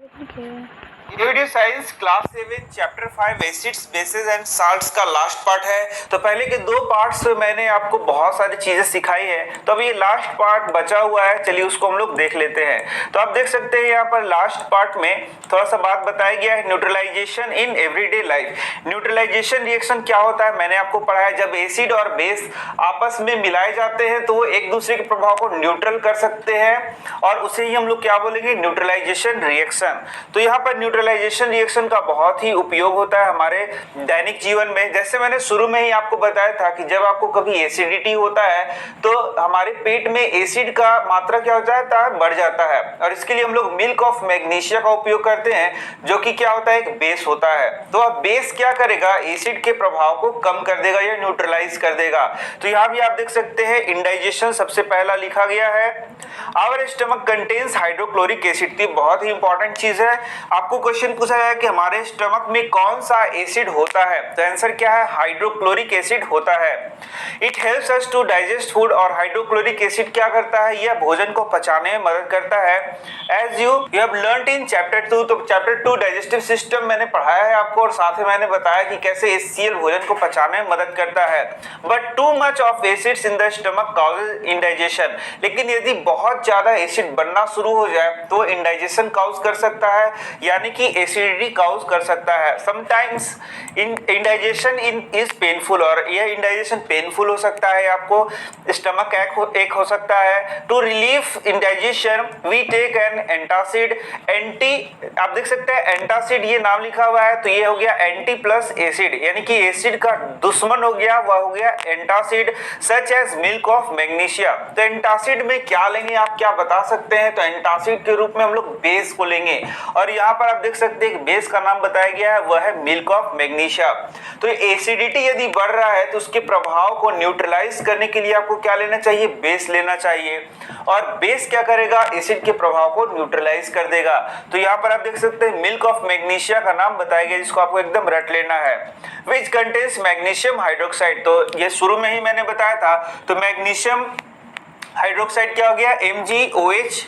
ये video science class 7 chapter 5 acids bases and salts का last part है। तो पहले के दो पार्ट्स में मैंने आपको बहुत सारी चीजें सिखाई है, तो अभी ये लास्ट पार्ट बचा हुआ है, चलिए उसको हम लोग देख लेते हैं। तो आप देख सकते हैं यहाँ पर लास्ट पार्ट में थोड़ा सा बात बताया गया है, neutralization in everyday life. Neutralization reaction क्या होता है मैंने आपको पढ़ाया, जब एसिड और बेस आपस में मिलाए जाते हैं तो वो एक दूसरे के प्रभाव को न्यूट्रल कर सकते हैं और उसे ही हम लोग क्या बोलेंगे, न्यूट्रलाइजेशन रिएक्शन। तो यहाँ पर न्यूट्रलाइजेशन रिएक्शन का बहुत ही उपयोग होता है हमारे दैनिक जीवन में। जैसे मैंने शुरू में ही आपको बताया था कि जब आपको कभी एसिडिटी होता है तो हमारे पेट में एसिड का मात्रा क्या हो जाता है, बढ़ जाता है, और इसके लिए हम लोग मिल्क ऑफ मैग्नीशिया का उपयोग करते हैं, जो कि क्या होता है, एक बेस होता है। तो अब बेस क्या करेगा, एसिड के प्रभाव को कम कर देगा या न्यूट्रलाइज कर देगा। तो यहाँ भी आप देख सकते हैं इंडाइजेशन सबसे पहला लिखा गया है। Our stomach contains hydrochloric acid. तो बहुत ही इंपॉर्टेंट चीज है, आपको क्वेश्चन पूछा जाए कि हमारे स्टमक में कौन सा एसिड होता है, तो आंसर क्या है, हाइड्रोक्लोरिक एसिड होता है। It helps us to digest food. और हाइड्रोक्लोरिक एसिड क्या करता है, यह भोजन को पचाने में मदद करता है। As you have learned in chapter 2, तो चैप्टर 2 डाइजेस्टिव सिस्टम मैंने पढ़ाया है आपको, और साथ में मैंने बताया कि कैसे HCl भोजन को पचाने में मदद करता है। But too much of acids in the stomach causes indigestion. लेकिन यदि बहुत ज्यादा एसिड बनना शुरू हो जाए तो इंडाइजेशन कॉज कर सकता है, यानी कि एसिडिटी कॉज कर सकता है। समटाइम्स इंडाइजेशन इज पेनफुल, और यह इंडाइजेशन पेनफुल हो सकता है, आपको स्टमक एक हो सकता है। To relieve indigestion we take an antacid. आप देख सकते हैं एंटासिड ये नाम लिखा हुआ है, तो ये हो गया एंटी प्लस एसिड, यानी कि एसिड का दुश्मन हो गया, वह हो गया antacid. Such as milk of magnesia. तो एंटासिड में क्या लेंगे, आप क्या बता सकते हैं, तो एंटासिड के रूप में हम लोग बेस को लेंगे, और यहाँ पर आप देख सकते हैं बेस का नाम बताया गया है, वह है मिल्क ऑफ मैग्नीशिया। तो एसिडिटी यदि बढ़ रहा है तो उसके प्रभाव को न्यूट्रलाइज करने के लिए आपको क्या लेना चाहिए, बेस लेना चाहिए, और बेस क्या करेगा, एसिड के प्रभाव को न्यूट्रलाइज कर देगा। तो यहाँ पर आप देख सकते हैं मिल्क ऑफ मैग्नीशिया का नाम बताया गया, जिसको आपको एकदम रट लेना है। Which contains magnesium hydroxide. तो ये शुरू में ही मैंने बताया था, तो मैग्नीशियम हाइड्रोक्साइड क्या हो गया, MgOH,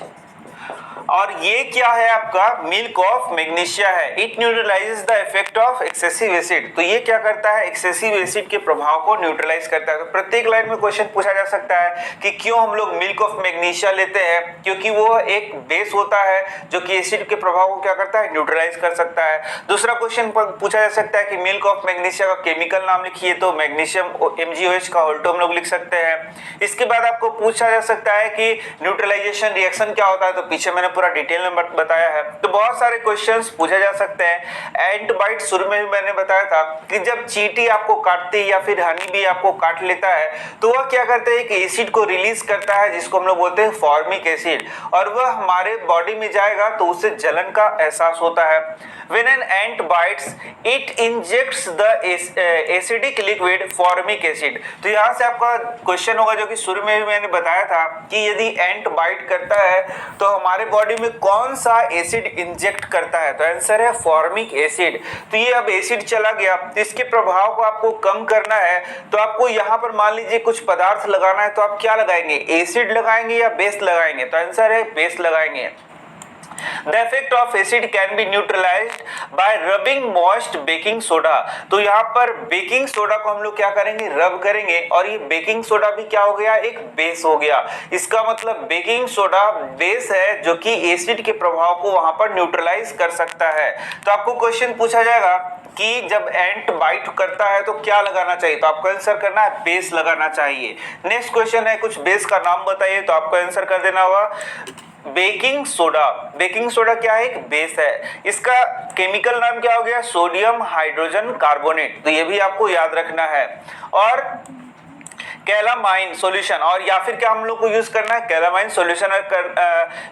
और ये क्या है आपका, मिल्क ऑफ मैग्नीशिया है। It neutralises the effect of excessive acid. तो ये क्या करता है, एक्सेसिव एसिड के प्रभाव को न्यूट्रलाइज करता है। तो प्रत्येक लाइन में क्वेश्चन पूछा जा सकता है कि क्यों हम लोग मिल्क ऑफ मैग्नीशिया लेते हैं, क्योंकि वो एक बेस होता है जो कि एसिड के प्रभाव को क्या करता है, न्यूट्रलाइज कर सकता है। दूसरा क्वेश्चन पूछा जा सकता है कि मिल्क ऑफ मैग्नीशिया का केमिकल नाम लिखिए, तो मैग्नीशियम MgOH का ऑल्टो हम लोग लिख सकते हैं। इसके बाद आपको पूछा जा सकता है कि न्यूट्रलाइजेशन रिएक्शन क्या होता है, तो पीछे मैंने पूरा डिटेल में बताया है। तो बहुत सारे क्वेश्चंस पूछे जा सकते हैं। एंट बाइट शुरू में भी मैंने बताया था कि जब चींटी आपको काटती है या फिर हनी भी आपको काट लेता है तो वह क्या करता है कि एसिड को रिलीज करता है, जिसको हम लोग बोलते हैं फॉर्मिक एसिड, और वह हमारे बॉडी में जाएगा तो उससे जलन का एहसास होता है। When an ant bites, it injects the acidic liquid formic acid। तो यहाँ से आपका क्वेश्चन होगा, जो कि शुरू में भी मैंने बताया था कि यदि एंट बाइट करता है तो हमारे बॉडी में कौन सा एसिड इंजेक्ट करता है, तो आंसर है फॉर्मिक एसिड। तो ये अब एसिड चला गया, तो इसके प्रभाव को आपको कम करना है, तो आपको यहाँ पर मान लीजिए कुछ पदार्थ लगाना है, तो आप क्या लगाएंगे, एसिड लगाएंगे या बेस लगाएंगे, तो आंसर है बेस लगाएंगे। The effect of acid can be neutralized by rubbing moist baking soda। तो यहाँ पर बेकिंग सोडा को हम लोग क्या करेंगे, रब करेंगे, और ये बेकिंग सोडा भी क्या हो गया, एक बेस हो गया। इसका मतलब बेकिंग सोडा बेस है जो कि एसिड के प्रभाव को वहां पर न्यूट्रलाइज कर सकता है। तो आपको क्वेश्चन पूछा जाएगा कि जब एंट बाइट करता है तो क्या लगाना चाहिए, तो आपको आंसर करना है बेस लगाना चाहिए। नेक्स्ट क्वेश्चन है कुछ बेस का नाम बताइए, तो आपको आंसर कर देना होगा बेकिंग सोडा। बेकिंग सोडा क्या है, एक बेस है। इसका केमिकल नाम क्या हो गया, सोडियम हाइड्रोजन कार्बोनेट। तो ये भी आपको याद रखना है। और कैलामाइन सॉल्यूशन, और या फिर क्या हम लोग को यूज करना है, कैलामाइन सॉल्यूशन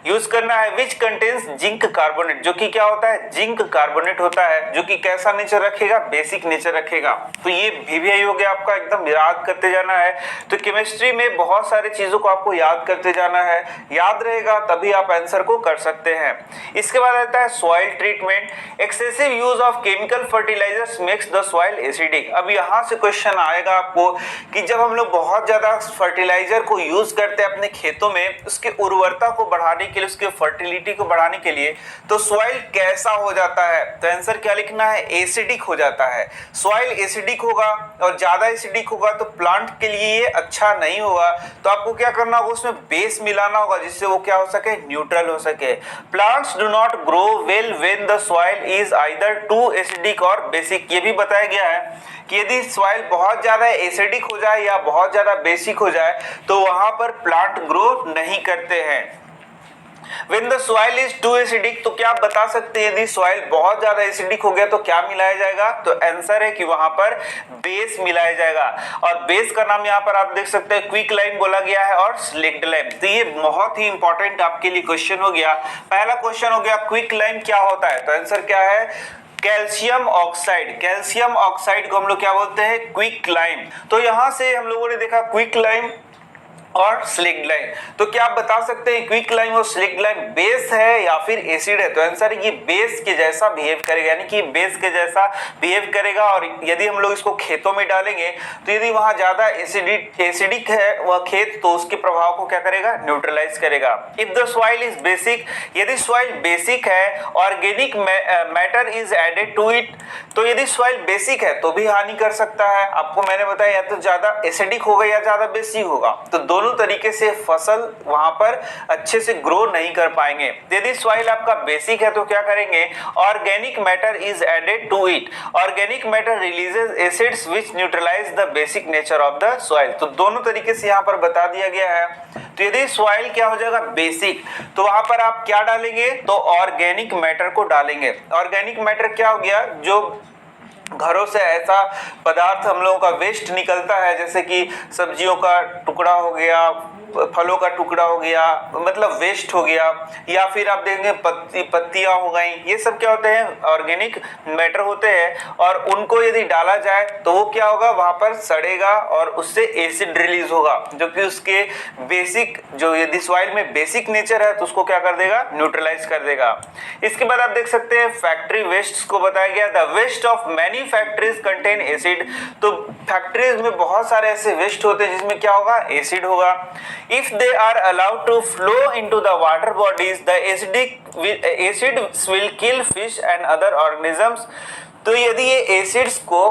यूज करना है, विच कंटेन्स जिंक कार्बोनेट, जो कि क्या होता है, जिंक कार्बोनेट होता है, जो कि कैसा नेचर रखेगा, बेसिक नेचर रखेगा। तो ये भी हो गया आपका, एकदम याद करते जाना है। तो केमिस्ट्री में बहुत सारी चीजों को आपको याद करते जाना है, याद रहेगा तभी आप आंसर को कर सकते हैं। इसके बाद आता है soil treatment. Excessive use of chemical fertilizers makes the soil acidic. अब यहाँ से क्वेश्चन आएगा आपको कि जब हम लोग बहुत ज़्यादा फर्टिलाइजर को यूज़ करते हैं अपने खेतों में उसके उर्वरता को बढ़ाने के लिए, उसके फर्टिलिटी को बढ़ाने के लिए, तो सॉइल कैसा हो जाता है? तो आंसर क्या लिखना है? एसिडिक हो जाता है। सॉइल एसिडिक होगा और ज़्यादा एसिडिक होगा तो प्लांट के लिए ये अच्छा नहीं होगा। तो आपको क्या करना होगा? उसमें बेस मिलाना होगा जिससे वो क्या हो सके? न्यूट्रल हो सके। Plants do not grow well when the soil is either too acidic और बेसिक। ये भी बताया गया है कि यदि सॉइल बहुत ज्यादा एसिडिक हो जाए या बहुत ज्यादा बेसिक हो जाए तो वहां पर प्लांट ग्रो नहीं करते हैं। When the soil is too acidic, तो क्या आप बता सकते हैं यदि सॉइल बहुत ज्यादा एसिडिक हो गया तो क्या मिलाया जाएगा? तो आंसर है कि वहां पर बेस मिलाया जाएगा। और बेस का नाम यहाँ पर आप देख सकते हैं क्विक लाइम बोला गया है और स्लेक्ड लाइम। तो ये बहुत ही इंपॉर्टेंट आपके लिए क्वेश्चन हो गया। पहला क्वेश्चन हो गया क्विक लाइम क्या होता है? तो आंसर क्या है? Calcium oxide. कैल्शियम ऑक्साइड को हम लोग क्या बोलते हैं? Quick lime. तो यहां से हम लोगों ने देखा क्विक लाइम और स्लिक्ड लाइम। तो क्या आप बता सकते हैं क्विक लाइम और स्लिक्ड लाइम बेस है या फिर एसिड है? तो आंसर है ये बेस के जैसा बिहेव करेगा, यानी कि बेस के जैसा बिहेव करेगा। और यदि हम लोग इसको खेतों में डालेंगे तो यदि वहां ज्यादा एसिडिक है वह खेत तो उसके प्रभाव को क्या करेगा? न्यूट्रलाइज करेगा। If the soil is basic, यदि सॉइल बेसिक है, organic matter is added to it, तो यदि सॉइल बेसिक है तो भी हानि कर सकता है। आपको मैंने बताया या तो ज्यादा एसिडिक होगा या ज्यादा बेसिक होगा, तो दोनों तरीके से फसल वहां पर अच्छे से ग्रो नहीं कर पाएंगे। यदि सॉइल आपका बेसिक है तो क्या करेंगे? Organic matter is added to it. Organic matter releases acids which neutralize the basic nature of the soil. तो दोनों तरीके से यहाँ पर बता दिया गया है। तो यदि सॉइल क्या हो जाएगा? बेसिक, तो वहां पर आप क्या डालेंगे? तो ऑर्गेनिक मैटर को डालेंगे। ऑर्गेनिक मैटर क्या हो गया? जो घरों से ऐसा पदार्थ हम लोगों का वेस्ट निकलता है, जैसे कि सब्जियों का टुकड़ा हो गया, फलों का टुकड़ा हो गया, मतलब वेस्ट हो गया, या फिर आप देखेंगे पत्तियां हो गई, ये सब क्या होते हैं? ऑर्गेनिक मैटर होते हैं। और उनको यदि डाला जाए तो वो क्या होगा? वहां पर सड़ेगा और उससे एसिड रिलीज होगा, जो कि उसके बेसिक, जो यदि सॉइल में बेसिक नेचर है तो उसको क्या कर देगा? न्यूट्रलाइज कर देगा। इसके बाद आप देख सकते हैं फैक्ट्री वेस्ट को बताया गया, the waste of many factories contain acid. तो फैक्ट्रीज में बहुत सारे ऐसे वेस्ट होते हैं जिसमें क्या होगा? एसिड होगा। If they are allowed to flow into the water bodies, the acids will kill fish and other organisms. तो यदि ये एसिड्स को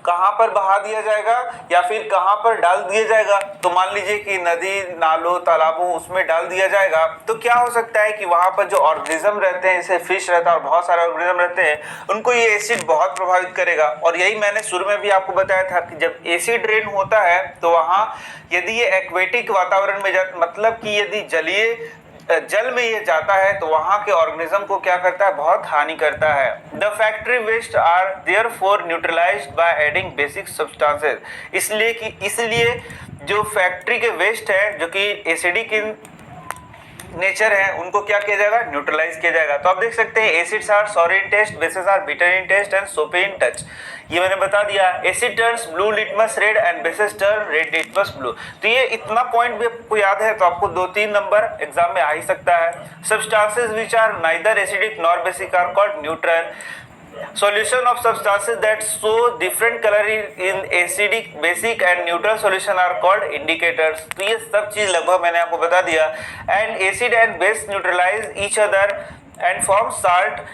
कहां पर बहा दिया जाएगा या फिर कहां पर डाल दिया जाएगा, तो मान लीजिए कि नदी, नालों, तालाबों उसमें डाल दिया जाएगा, तो क्या हो सकता है कि वहां पर जो ऑर्गेनिज्म रहते हैं, जैसे फिश रहता है और बहुत सारे ऑर्गेनिज्म रहते हैं, उनको ये एसिड बहुत प्रभावित करेगा। और यही मैंने शुरू में भी आपको बताया था कि जब एसिड रेन होता है तो वहां यदि ये एक्वेटिक वातावरण में मतलब कि यदि जल में ये जाता है तो वहां के ऑर्गेनिज्म को क्या करता है? बहुत हानि करता है। The factory waste are therefore neutralized by adding basic substances. इसलिए जो फैक्ट्री के वेस्ट है जो कि एसिडिक इन नेचर है, उनको क्या किया जाएगा? न्यूट्रलाइज किया जाएगा। तो आप देख सकते हैं acids are sour in taste, bases are bitter in taste and soapy in touch. ये मैंने बता दिया। Acid turns blue litmus red and bases turn red litmus blue. तो ये इतना पॉइंट भी आपको याद है तो आपको 2-3 नंबर एग्जाम में आ ही सकता है। Substances which are neither acidic nor basic are called neutral. Solution of substances that show different color in acidic, basic and neutral solution are called indicators. तो ये सब चीज लगभग मैंने आपको बता दिया। And acid and base neutralize each other and form salt.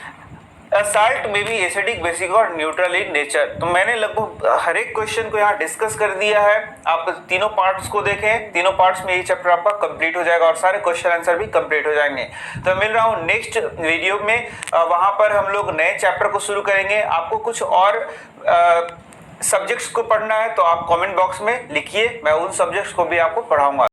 Salt में भी एसिडिक, बेसिक और न्यूट्रल इन नेचर। तो मैंने लगभग हर एक क्वेश्चन को यहाँ डिस्कस कर दिया है। आप तीनों पार्ट्स को देखें, तीनों पार्ट्स में ये चैप्टर आपका कंप्लीट हो जाएगा और सारे क्वेश्चन आंसर भी कंप्लीट हो जाएंगे। तो मिल रहा हूँ नेक्स्ट वीडियो में, वहां पर हम लोग नए चैप्टर को शुरू करेंगे। आपको कुछ और सब्जेक्ट्स को पढ़ना है तो आप कमेंट बॉक्स में लिखिए, मैं उन सब्जेक्ट्स को भी आपको पढ़ाऊंगा।